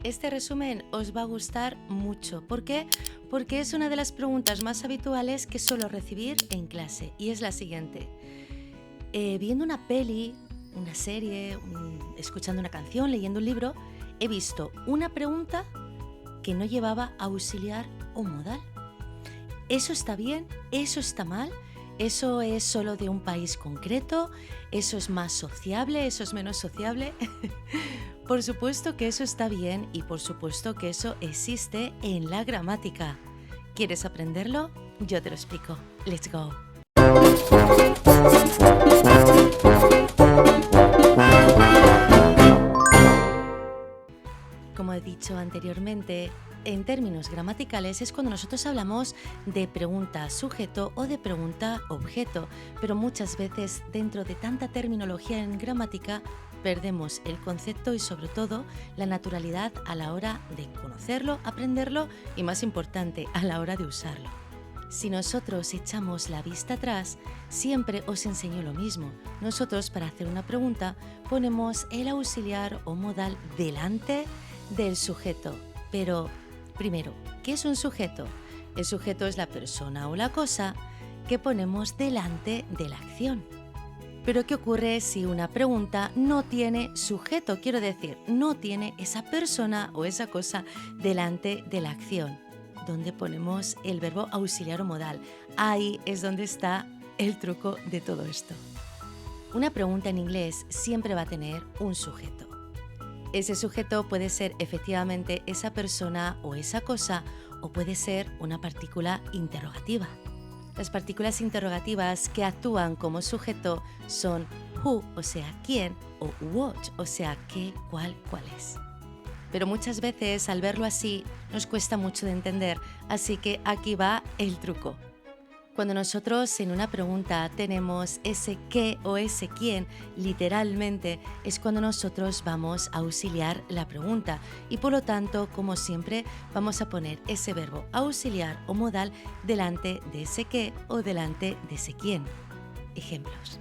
Este resumen os va a gustar mucho. ¿Por qué? Porque es una de las preguntas más habituales que suelo recibir en clase y es la siguiente. Viendo una peli, una serie, escuchando una canción, leyendo un libro, he visto una pregunta que no llevaba auxiliar o modal. ¿Eso está bien? ¿Eso está mal? ¿Eso es solo de un país concreto? ¿Eso es más sociable? ¿Eso es menos sociable? Por supuesto que eso está bien y por supuesto que eso existe en la gramática. ¿Quieres aprenderlo? Yo te lo explico. Let's go. Como he dicho anteriormente, en términos gramaticales es cuando nosotros hablamos de pregunta sujeto o de pregunta objeto, pero muchas veces dentro de tanta terminología en gramática perdemos el concepto y sobre todo la naturalidad a la hora de conocerlo, aprenderlo y más importante, a la hora de usarlo. Si nosotros echamos la vista atrás, siempre os enseño lo mismo. Nosotros para hacer una pregunta ponemos el auxiliar o modal delante del sujeto, pero primero, ¿qué es un sujeto? El sujeto es la persona o la cosa que ponemos delante de la acción. Pero ¿qué ocurre si una pregunta no tiene sujeto? Quiero decir, no tiene esa persona o esa cosa delante de la acción, donde ponemos el verbo auxiliar o modal. Ahí es donde está el truco de todo esto. Una pregunta en inglés siempre va a tener un sujeto. Ese sujeto puede ser efectivamente esa persona o esa cosa o puede ser una partícula interrogativa. Las partículas interrogativas que actúan como sujeto son who, o sea, quién, o what, o sea, qué, cuál es. Pero muchas veces al verlo así nos cuesta mucho de entender, así que aquí va el truco. Cuando nosotros en una pregunta tenemos ese qué o ese quién, literalmente es cuando nosotros vamos a auxiliar la pregunta y por lo tanto, como siempre, vamos a poner ese verbo auxiliar o modal delante de ese qué o delante de ese quién. Ejemplos.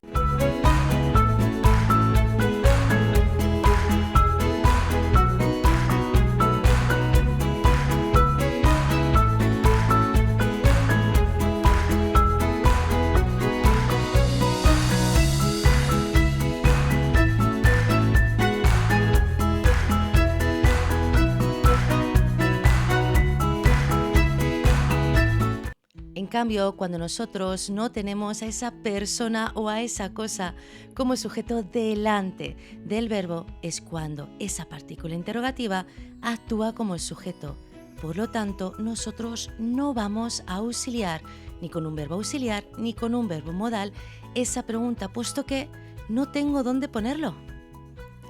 En cambio, cuando nosotros no tenemos a esa persona o a esa cosa como sujeto delante del verbo, es cuando esa partícula interrogativa actúa como el sujeto. Por lo tanto, nosotros no vamos a auxiliar ni con un verbo auxiliar ni con un verbo modal esa pregunta, puesto que no tengo dónde ponerlo.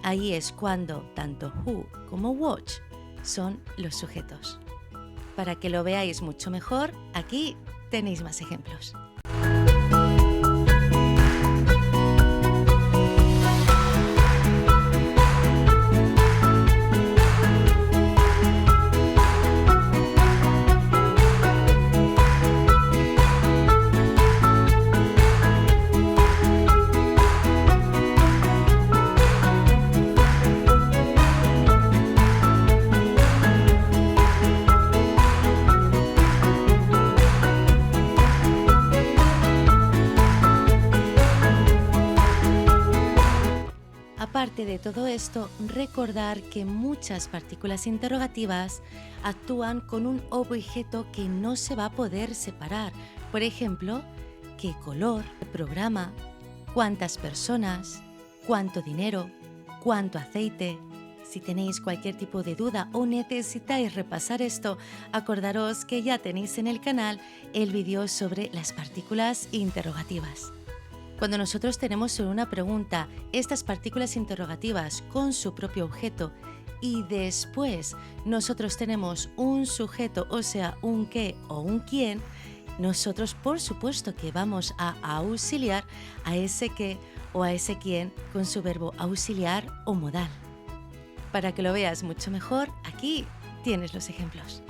Ahí es cuando tanto who como what son los sujetos. Para que lo veáis mucho mejor, aquí tenéis más ejemplos. Aparte de todo esto, recordar que muchas partículas interrogativas actúan con un objeto que no se va a poder separar. Por ejemplo, qué color, programa, cuántas personas, cuánto dinero, cuánto aceite. Si tenéis cualquier tipo de duda o necesitáis repasar esto, acordaros que ya tenéis en el canal el vídeo sobre las partículas interrogativas. Cuando nosotros tenemos sobre una pregunta estas partículas interrogativas con su propio objeto y después nosotros tenemos un sujeto, o sea, un qué o un quién, nosotros por supuesto que vamos a auxiliar a ese qué o a ese quién con su verbo auxiliar o modal. Para que lo veas mucho mejor, aquí tienes los ejemplos.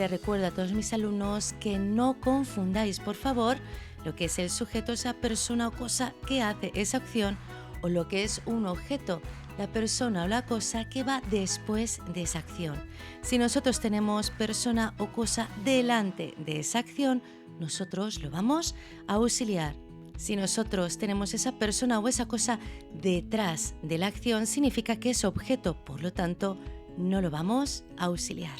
les recuerdo a todos mis alumnos que no confundáis, por favor, lo que es el sujeto, esa persona o cosa que hace esa acción, o lo que es un objeto, la persona o la cosa que va después de esa acción. Si nosotros tenemos persona o cosa delante de esa acción, nosotros lo vamos a auxiliar. Si nosotros tenemos esa persona o esa cosa detrás de la acción, significa que es objeto, por lo tanto, no lo vamos a auxiliar.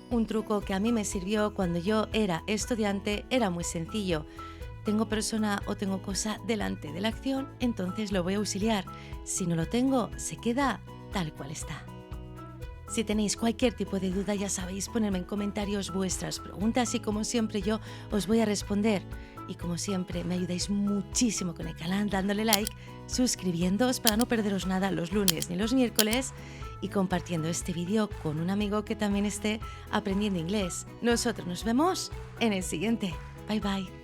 Un truco que a mí me sirvió cuando yo era estudiante era muy sencillo. Tengo persona o tengo cosa delante de la acción, entonces lo voy a auxiliar. Si no lo tengo, se queda tal cual está. Si tenéis cualquier tipo de duda, ya sabéis, ponerme en comentarios vuestras preguntas y como siempre yo os voy a responder. Y como siempre me ayudáis muchísimo con el canal dándole like, suscribiéndoos para no perderos nada los lunes ni los miércoles y compartiendo este vídeo con un amigo que también esté aprendiendo inglés. Nosotros nos vemos en el siguiente. Bye bye.